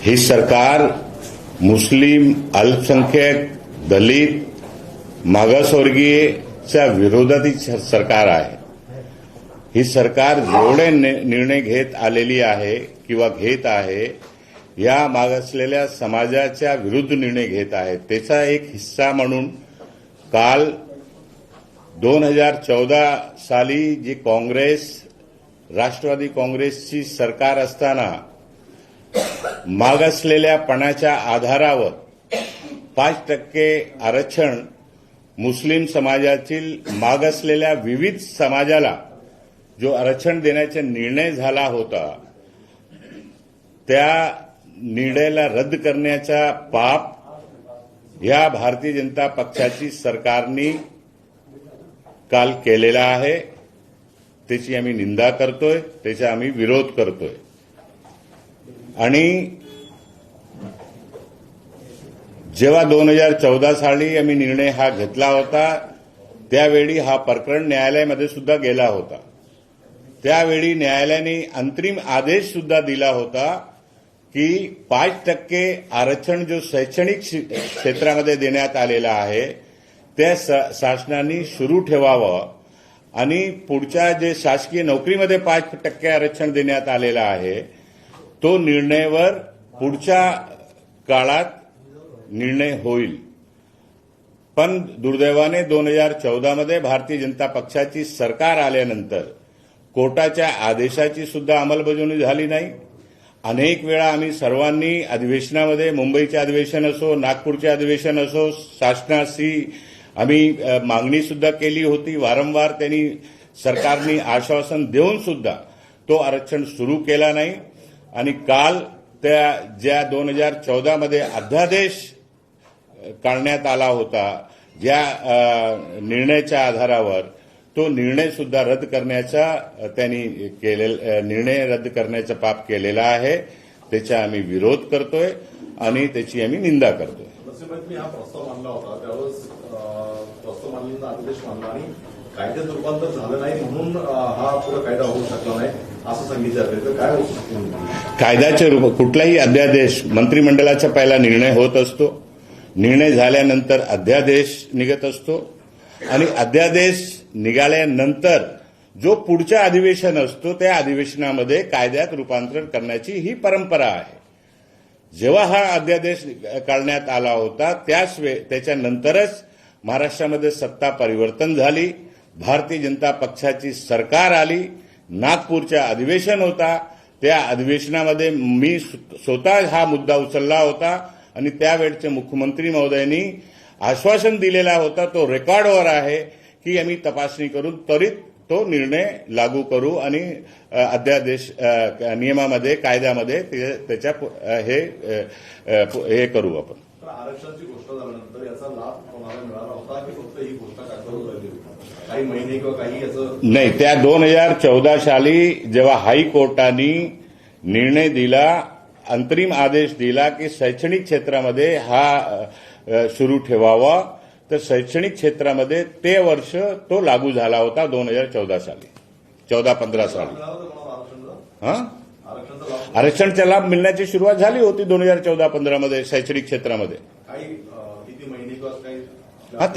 ही सरकार मुस्लिम, अल्पसंख्याक, दलित, मागासवर्गीयच्या विरोधातील सरकार आहे. ही सरकार जेवढे निर्णय घेत आलेली आहे किंवा घेत आहे या मागासलेल्या समाजाच्या विरुद्ध निर्णय घेत आहे. त्याचा एक हिस्सा म्हणून काल 2014 साली जी काँग्रेस, राष्ट्रवादी काँग्रेसची सरकार असताना मागासलेल्या पणाच्या आधारावर 5% आरक्षण मुस्लिम समाजातील मागासलेल्या विविध समाजाला जो आरक्षण देण्याचा निर्णय झाला होता त्या निर्णयाला रद्द करण्याचा पाप या भारतीय जनता पक्षाची सरकारने काल केलेला आहे. त्याची आम्ही निंदा करतोय, त्याचा आम्ही विरोध करतोय. आणि जेव्हा 2014 साली आम्ही निर्णय हा घेतला होता त्यावेळी हा प्रकरण न्यायालयामध्ये सुद्धा गेला होता. त्यावेळी न्यायालयाने अंतरिम आदेश सुद्धा दिला होता की 5% आरक्षण जो शैक्षणिक क्षेत्रामध्ये देण्यात आलेला आहे त्या शासनाने सुरू ठेवावं आणि पुढच्या जे शासकीय नोकरीमध्ये 5% आरक्षण देण्यात आलेला आहे तो निर्णयावर पुढच्या काळात निर्णय होईल. पण दुर्दैवाने 2014 मध्ये भारतीय जनता पक्षाची सरकार आल्यानंतर कोर्टाच्या आदेशाची सुद्धा अंमलबजावणी झाली नाही. अनेक वेळा आम्ही सर्वांनी अधिवेशनामध्ये, मुंबईचे अधिवेशन असो, नागपूरचे अधिवेशन असो, शासनाशी आम्ही मागणी सुद्धा केली होती. वारंवार त्यांनी सरकारने आश्वासन देऊन सुद्धा तो आरक्षण सुरू केला नाही. आणि काल त्या ज्या 2014 मध्ये अध्यादेश काढण्यात आला होता ज्या निर्णयाच्या आधारावर तो निर्णय सुद्धा रद्द करण्याचा त्यांनी निर्णय रद्द करण्याचा पाप केलेला आहे. त्याचा आम्ही विरोध करतोय आणि त्याची आम्ही निंदा करतोय. मी हा प्रस्ताव मांडला होता त्यावेळेस प्रस्ताव मांडलेला आदेश मांडला आणि कायद्यात रूपांतर झालं नाही म्हणून हा पुढे कायदा होऊ शकला नाही असं सांगितलं जातं. तर काय होऊ शकतं? कायद्याचे रूप कुठलाही अध्यादेश मंत्रिमंडळाचा पहिला निर्णय होत असतो. निर्णय झाल्यानंतर अध्यादेश निघत असतो आणि अध्यादेश निघाल्यानंतर जो पुढचा अधिवेशन असतो त्या अधिवेशनामध्ये कायद्यात रूपांतरण करण्याची ही परंपरा आहे. जेव्हा हा अध्यादेश काढण्यात आला होता त्याच्यानंतरच महाराष्ट्रामध्ये सत्ता परिवर्तन झाली. भारतीय जनता पक्षाची सरकार आली. नागपूरचा अधिवेशन होता. त्या अधिवेशनामध्ये मी स्वतः हा मुद्दा उचलला होता आणि त्यावेळचे मुख्यमंत्री महोदयांनी आश्वासन दिलेला होता, तो रेकॉर्डवर आहे की आम्ही तपासणी करून त्वरित तो निर्णय लागू करू आणि अध्यादेश नियमामध्ये, कायद्यामध्ये त्याच्या हे करू आपण. आरक्षणाची घोषणा झाल्यानंतर याचा लाभ कोणाला मिळाला होता की फक्त ही घोषणा कागदावर राहिली होती? काही महिने किंवा काही याचं नाही. त्या 2014 साली जेव्हा हायकोर्टाने निर्णय दिला, अंतरिम आदेश दिला की शैक्षणिक क्षेत्रामध्ये हा सुरू ठेवावा, तर शैक्षणिक क्षेत्रामध्ये ते वर्ष तो लागू झाला होता 2014 साली, 14-15 साली. आरक्षणचा लाभ मिळण्याची सुरुवात झाली होती 2014-15 मध्ये शैक्षणिक क्षेत्रामध्ये. किती महिने किंवा काही हा,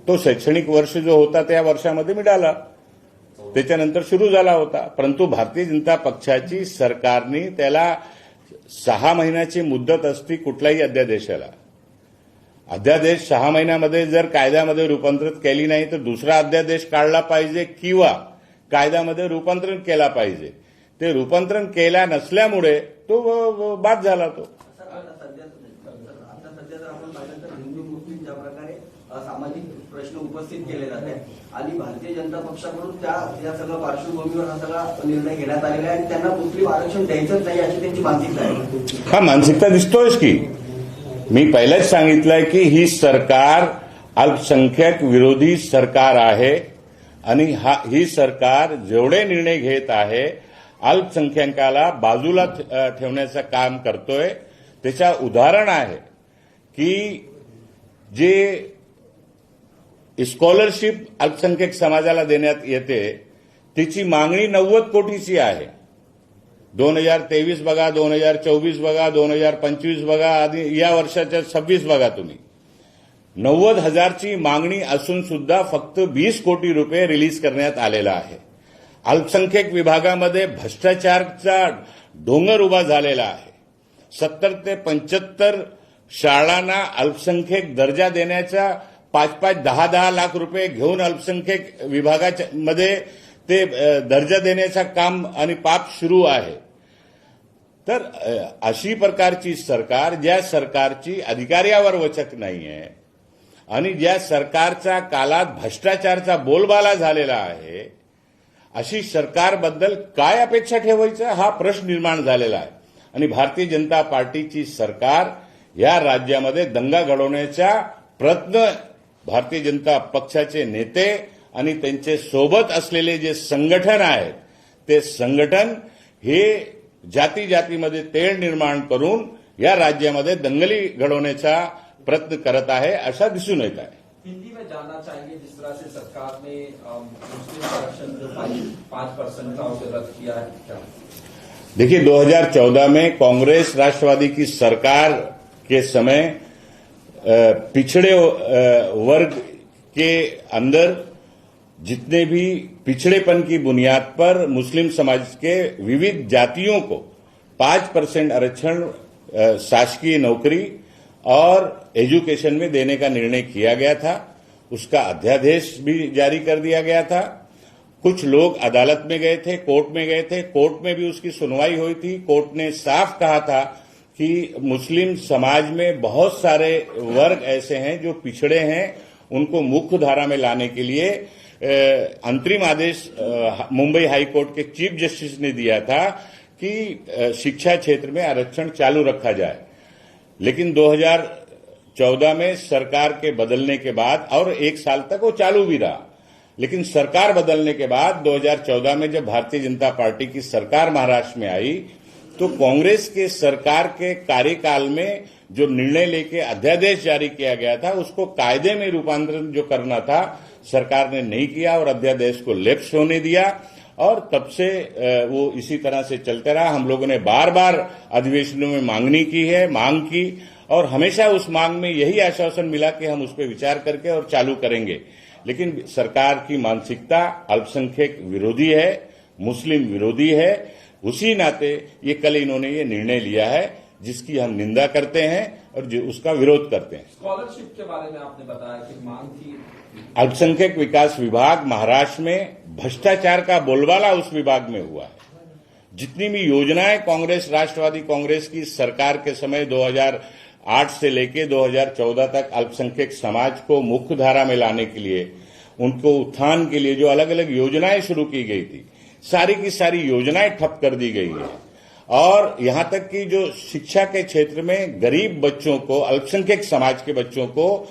तो शैक्षणिक वर्ष जो होता त्या वर्षामध्ये मिळाला, त्याच्यानंतर सुरू झाला होता. परंतु भारतीय जनता पक्षाची सरकारने त्याला 6 महिन्याची मुदत असती कुठल्याही अध्यादेशाला. अध्यादेश 6 महिन्यामध्ये जर कायद्यामध्ये रूपांतरित केली नाही तर दुसरा अध्यादेश काढला पाहिजे किंवा कायद्यामध्ये रूपांतरण केला पाहिजे. ते रूपांतरण केल्या नसल्यामुळे तो बाद झाला. तो हिंदू मुस्लिम ज्या प्रकारे सामाजिक प्रश्न उपस्थित केले जाते आणि भारतीय जनता पक्षाकडून त्या सगळ्या पार्श्वभूमीवर हा सगळा निर्णय घेण्यात आलेला आहे आणि त्यांना मुस्लिम आरक्षण द्यायचंच नाही अशी त्यांची मानसिकता आहे. हा, मानसिकता दिसतोयच की. मी पहिलेच सांगितलंय की ही सरकार अल्पसंख्याक विरोधी सरकार आहे आणि ही सरकार जेवढे निर्णय घेत आहे अल्पसंख्याकाला बाजूला ठेवण्याचं काम करतोय. त्याचं उदाहरण आहे की जे स्कॉलरशिप अल्पसंख्याक समाजाला देण्यात येते त्याची मागणी 90 कोटीची आहे. 2023 बघा, 2024 बघा, 2025 बघा, आधी या वर्षाच्या 26 बघा तुम्ही. 90,000ची मागणी असून सुद्धा फक्त 20 कोटी रुपये रिलीज करण्यात आलेला आहे. अल्पसंख्याक विभागामध्ये भ्रष्टाचाराचा डोंगर उभा झालेला आहे. 70 ते 75 शाळांना अल्पसंख्याक दर्जा देण्याचा 5-5, 10-10 लाख रुपये घेऊन अल्पसंख्याक विभागामध्ये ते दर्जा देण्याचं काम आणि पाप सुरू आहे. तर अशी प्रकारची सरकार, ज्या सरकारची अधिकाऱ्यावर वचक नाही आहे आणि ज्या सरकारच्या काळात भ्रष्टाचाराचा बोलबाला झालेला आहे, अशी सरकारबद्दल काय अपेक्षा ठेवायचं हा प्रश्न निर्माण झालेला आहे. आणि भारतीय जनता पार्टीची सरकार या राज्यामध्ये दंगा घडवण्याचा प्रयत्न भारतीय जनता पक्षाचे नेते आणि त्यांचे सोबत असलेले जे संघटन आहेत, ते संघटन हे जाती जातीमध्ये तेढ निर्माण करून या राज्यामध्ये दंगली घडवण्याचा प्रयत्न करत आहे, असा दिसून येत आहे. हिंदी में जानना चाहेंगे, जिस तरह से सरकार ने मुस्लिम आरक्षण जो 5% था उसे रद्द किया है, क्या? देखिए, 2014 में कांग्रेस राष्ट्रवादी की सरकार के समय पिछड़े वर्ग के अंदर जितने भी पिछड़ेपन की बुनियाद पर मुस्लिम समाज के विविध जातियों को 5% आरक्षण शासकीय नौकरी और एजुकेशन में देने का निर्णय किया गया था. उसका अध्यादेश भी जारी कर दिया गया था. कुछ लोग अदालत में गए थे, कोर्ट में गए थे, कोर्ट में भी उसकी सुनवाई हुई थी. कोर्ट ने साफ कहा था कि मुस्लिम समाज में बहुत सारे वर्ग ऐसे हैं जो पिछड़े हैं, उनको मुख्य धारा में लाने के लिए अंतरिम आदेश मुंबई हाईकोर्ट के चीफ जस्टिस ने दिया था कि शिक्षा क्षेत्र में आरक्षण चालू रखा जाए. लेकिन 2014 में सरकार के बदलने के बाद, और 1 साल तक वो चालू भी रहा, लेकिन सरकार बदलने के बाद 2014 में जब भारतीय जनता पार्टी की सरकार महाराष्ट्र में आई, तो कांग्रेस के सरकार के कार्यकाल में जो निर्णय लेके अध्यादेश जारी किया गया था, उसको कायदे में रूपांतरण जो करना था, सरकार ने नहीं किया और अध्यादेश को लैप्स होने दिया. और तब से वो इसी तरह से चलते रहा. हम लोगों ने बार बार अधिवेशनों में मांग की और हमेशा उस मांग में यही आश्वासन मिला कि हम उस पर विचार करके और चालू करेंगे. लेकिन सरकार की मानसिकता अल्पसंख्यक विरोधी है, मुस्लिम विरोधी है. उसी नाते ये कल इन्होंने ये निर्णय लिया है, जिसकी हम निंदा करते हैं और जो उसका विरोध करते हैं. स्कॉलरशिप के बारे में आपने बताया कि मांग थी. अल्पसंख्यक विकास विभाग महाराष्ट्र में भ्रष्टाचार का बोलबाला उस विभाग में हुआ है. जितनी भी योजनाएं कांग्रेस, राष्ट्रवादी कांग्रेस की सरकार के समय 2008 से लेकर 2014 तक अल्पसंख्यक समाज को मुख्य धारा में लाने के लिए, उनको उत्थान के लिए जो अलग अलग योजनाएं शुरू की गई थी, सारी की सारी योजनाएं ठप कर दी गई है. और यहां तक कि जो शिक्षा के क्षेत्र में गरीब बच्चों को, अल्पसंख्यक समाज के बच्चों को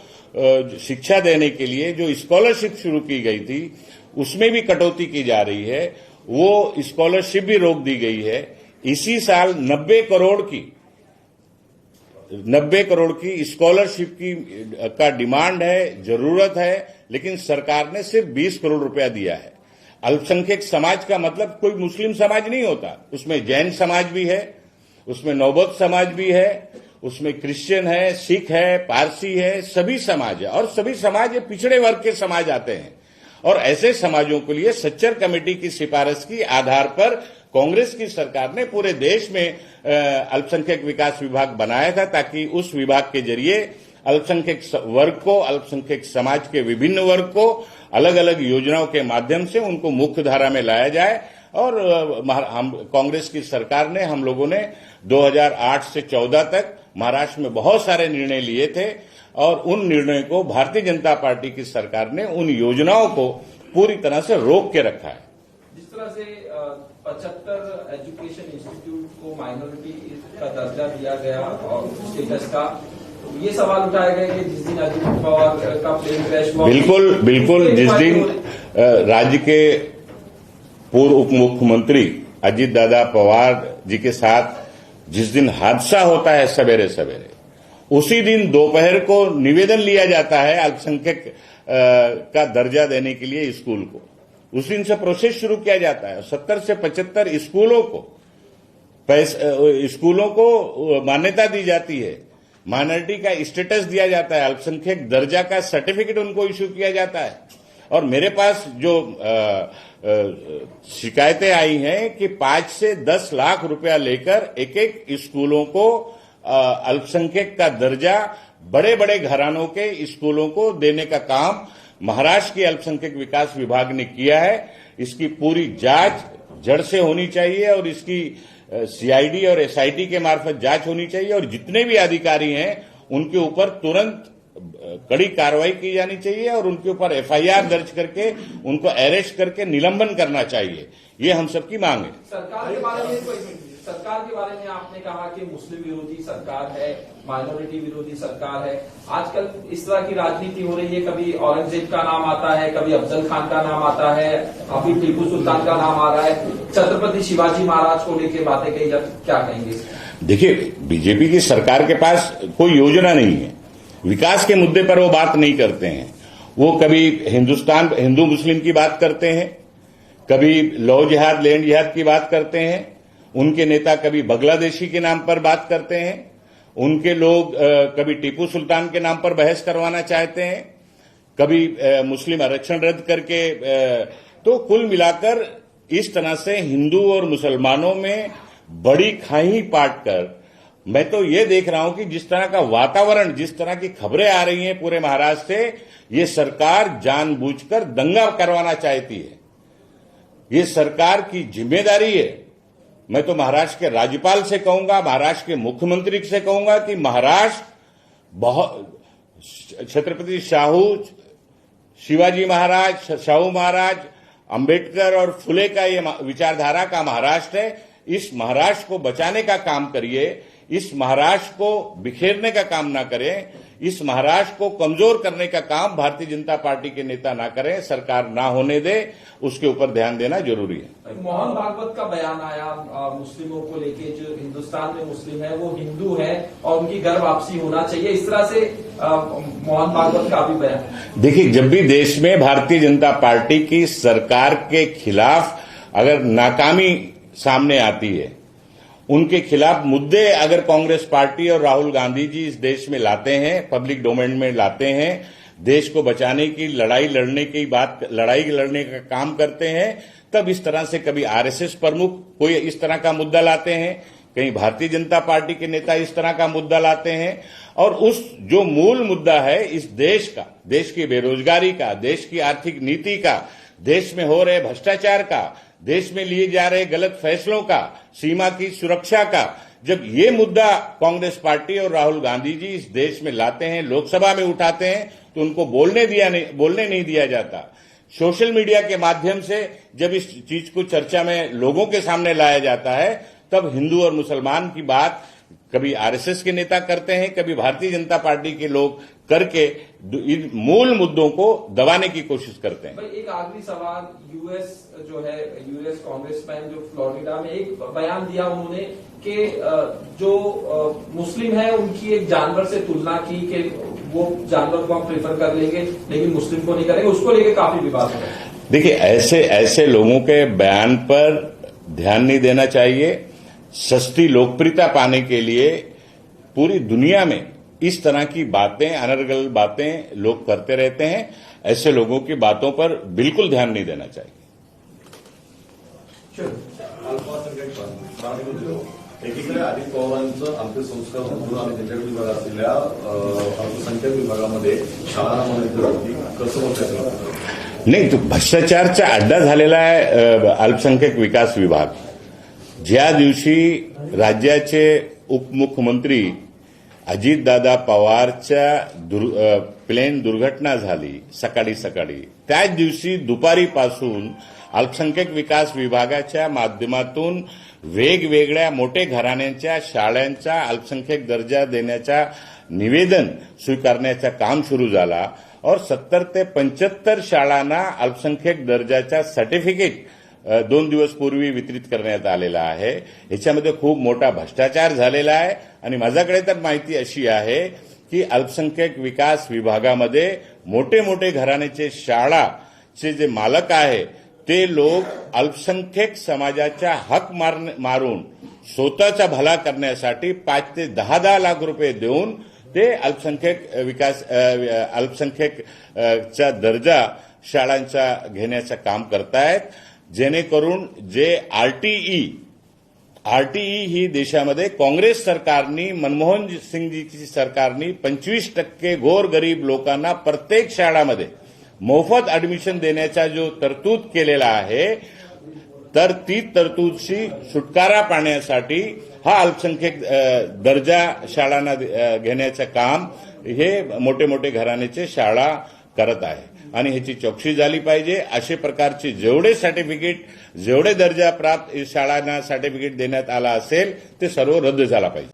शिक्षा देने के लिए जो स्कॉलरशिप शुरू की गई थी, उसमें भी कटौती की जा रही है. वो स्कॉलरशिप भी रोक दी गई है. इसी साल 90 करोड़ की स्कॉलरशिप का डिमांड है, जरूरत है, लेकिन सरकार ने सिर्फ 20 करोड़ रुपया दिया है. अल्पसंख्यक समाज का मतलब कोई मुस्लिम समाज नहीं होता. उसमें जैन समाज भी है, उसमें नौबत समाज भी है, उसमें क्रिश्चियन है, सिख है, पारसी है, सभी समाज है. और सभी समाज पिछड़े वर्ग के समाज आते हैं. और ऐसे समाजों के लिए सच्चर कमेटी की सिफारिश की आधार पर कांग्रेस की सरकार ने पूरे देश में अल्पसंख्यक विकास विभाग बनाया था, ताकि उस विभाग के जरिए अल्पसंख्यक वर्ग को, अल्पसंख्यक समाज के विभिन्न वर्ग को अलग अलग योजनाओं के माध्यम से उनको मुख्य धारा में लाया जाए. और हम कांग्रेस की सरकार ने, हम लोगों ने 2008 से 14 तक महाराष्ट्र में बहुत सारे निर्णय लिए थे और उन निर्णय को भारतीय जनता पार्टी की सरकार ने, उन योजनाओं को पूरी तरह से रोक के रखा है. जिस तरह से 75 एजुकेशन इंस्टीट्यूट को माइनॉरिटी का दर्जा दिया गया और स्टेटस का, ये सवाल उठाए गए कि जिस दिन अजित पवार का प्लेन क्रैश हुआ, बिल्कुल जिस दिन राज्य के पूर्व उप मुख्यमंत्री अजित दादा पवार जी के साथ जिस दिन हादसा होता है सवेरे सवेरे, उसी दिन दोपहर को निवेदन लिया जाता है अल्पसंख्यक का दर्जा देने के लिए स्कूल को. उस दिन से प्रोसेस शुरू किया जाता है. 70 से 75 स्कूलों को स्कूलों को मान्यता दी जाती है, माइनॉरिटी का स्टेटस दिया जाता है, अल्पसंख्यक दर्जा का सर्टिफिकेट उनको इश्यू किया जाता है। और मेरे पास जो शिकायतें आई हैं कि 5 से 10 लाख रुपया लेकर एक एक स्कूलों को अल्पसंख्यक का दर्जा बड़े बड़े घरानों के स्कूलों को देने का काम महाराष्ट्र के अल्पसंख्यक विकास विभाग ने किया है। इसकी पूरी जांच जड़ से होनी चाहिए और इसकी सीआईडी और एसआईटी के मार्फत जांच होनी चाहिए और जितने भी अधिकारी हैं उनके ऊपर तुरंत कड़ी कार्रवाई की जानी चाहिए और उनके ऊपर एफआईआर दर्ज करके उनको अरेस्ट करके निलंबन करना चाहिए। ये हम सबकी मांग है। सरकार के बारे में आपने कहा कि मुस्लिम विरोधी सरकार है, माइनॉरिटी विरोधी सरकार है। आजकल इस तरह की राजनीति हो रही है, कभी औरंगजेब का नाम आता है, कभी अफजल खान का नाम आता है, अभी टीपू सुल्तान का नाम आ रहा है, छत्रपति शिवाजी महाराज को लेकर बातें कही जाती, क्या कहेंगे? देखिए, बीजेपी की सरकार के पास कोई योजना नहीं है, विकास के मुद्दे पर वो बात नहीं करते हैं। वो कभी हिंदू मुस्लिम की बात करते हैं, कभी लौ जिहाद लैंड जिहाद की बात करते हैं, उनके नेता कभी बांग्लादेशी के नाम पर बात करते हैं, उनके लोग कभी टीपू सुल्तान के नाम पर बहस करवाना चाहते हैं, कभी मुस्लिम आरक्षण रद्द करके तो कुल मिलाकर इस तरह से हिंदू और मुसलमानों में बड़ी खाई पाट कर मैं तो ये देख रहा हूं कि जिस तरह का वातावरण, जिस तरह की खबरें आ रही हैं पूरे महाराष्ट्र से, ये सरकार जानबूझकर दंगा करवाना चाहती है। ये सरकार की जिम्मेदारी है। मैं तो महाराष्ट्र के राज्यपाल से कहूंगा, महाराष्ट्र के मुख्यमंत्री से कहूंगा कि महाराष्ट्र बहुत छत्रपति शिवाजी महाराज, शाहू महाराज, अंबेडकर और फुले का ये विचारधारा का महाराष्ट्र है। इस महाराष्ट्र को बचाने का काम करिए, इस महाराष्ट्र को बिखेरने का काम ना करें, इस महाराष्ट्र को कमजोर करने का काम भारतीय जनता पार्टी के नेता ना करें, सरकार ना होने दे, उसके ऊपर ध्यान देना जरूरी है। मोहन भागवत का बयान आया मुस्लिमों को लेके, जो हिंदुस्तान में मुस्लिम है वो हिंदू है और उनकी घर वापसी होना चाहिए, इस तरह से मोहन भागवत का भी बयान। देखिए, जब भी देश में भारतीय जनता पार्टी की सरकार के खिलाफ अगर नाकामी सामने आती है, उनके खिलाफ मुद्दे अगर कांग्रेस पार्टी और राहुल गांधी जी इस देश में लाते हैं, पब्लिक डोमेन में लाते हैं, देश को बचाने की लड़ाई लड़ने का काम करते हैं, तब इस तरह से कभी आरएसएस प्रमुख कोई इस तरह का मुद्दा लाते हैं, कहीं भारतीय जनता पार्टी के नेता इस तरह का मुद्दा लाते हैं। और उस जो मूल मुद्दा है इस देश का, देश की बेरोजगारी का, देश की आर्थिक नीति का, देश में हो रहे भ्रष्टाचार का, देश में लिए जा रहे गलत फैसलों का, सीमा की सुरक्षा का, जब ये मुद्दा कांग्रेस पार्टी और राहुल गांधी जी इस देश में लाते हैं, लोकसभा में उठाते हैं, तो उनको बोलने नहीं दिया जाता। सोशल मीडिया के माध्यम से जब इस चीज को चर्चा में लोगों के सामने लाया जाता है, तब हिंदू और मुसलमान की बात कभी आरएसएस के नेता करते हैं, कभी भारतीय जनता पार्टी के लोग करके इन मूल मुद्दों को दबाने की कोशिश करते हैं। भाई, एक आखिरी सवाल, यूएस कांग्रेसमैन जो फ्लोरिडा में एक बयान दिया उन्होंने कि जो मुस्लिम है उनकी एक जानवर से तुलना की कि वो जानवर को हम प्रेफर कर लेंगे लेकिन मुस्लिम को नहीं करेंगे, उसको लेके काफी विवाद है। देखिए, ऐसे लोगों के बयान पर ध्यान नहीं देना चाहिए। सस्ती लोकप्रियता पाने के लिए पूरी दुनिया में इस तरह की बातें, अनर्गल बातें लोग करते रहते हैं। ऐसे लोगों की बातों पर बिल्कुल ध्यान नहीं देना चाहिए। एकीकडे अजित पवारांचं अंत्यसंस्कार होतो आणि त्यांच्याकडे विभाग असलेल्या अल्पसंख्याक विभागामध्ये शाळांमध्ये कसं होतं? नाही, तो भ्रष्टाचारचा अड्डा झालेला आहे अल्पसंख्याक विकास विभाग। ज्या दिवशी राज्याचे उपमुख्यमंत्री अजितदादा पवारच्या प्लेन दुर्घटना झाली सकाळी, त्याच दिवशी दुपारीपासून अल्पसंख्याक विकास विभागाच्या माध्यमातून वेगवेगळ्या मोठे घराण्यांच्या शाळांचा अल्पसंख्याक दर्जा देण्याचा निवेदन स्वीकारण्याचं काम सुरू झाला और 70 ते 75 शाळांना अल्पसंख्याक दर्जाचा सर्टिफिकेट 2 दिवस पूर्वी वितरित करण्यात आलेला आहे। याच्यामध्ये खूप मोठा भ्रष्टाचार झालेला आहे आणि माझ्याकडे तर माहिती अशी आहे की अल्पसंख्याक विकास विभागामध्ये मोठे मोठे घराण्याचे शाळाचे जे मालक आहे ते लोक अल्पसंख्याक समाजाचा हक मारून स्वतःचा भला करण्यासाठी 5 ते 10 लाख रुपये देऊन ते अल्पसंख्याकचा दर्जा शाळांचा घेण्याचं काम करतायत, जेणेकरून जे आरटीई ही देशामध्ये काँग्रेस सरकारनी, मनमोहन सिंगजीची सरकारनी 25% गोरगरीब लोकांना प्रत्येक शाळामध्ये मोफत ऍडमिशन देण्याचा जो तरतूद केलेला आहे, तर ती तरतूदशी सुटकारा पाहण्यासाठी हा अल्पसंख्याक दर्जा शाळांना घेण्याचं काम हे मोठे मोठे घराण्याचे शाळा करत आहे आणि ह्याची चौकशी झाली पाहिजे. अशा प्रकारचे जेवढे दर्जा प्राप्त शाळांना सर्टिफिकेट देण्यात आला असेल ते सर्व रद्द झाला पाहिजे.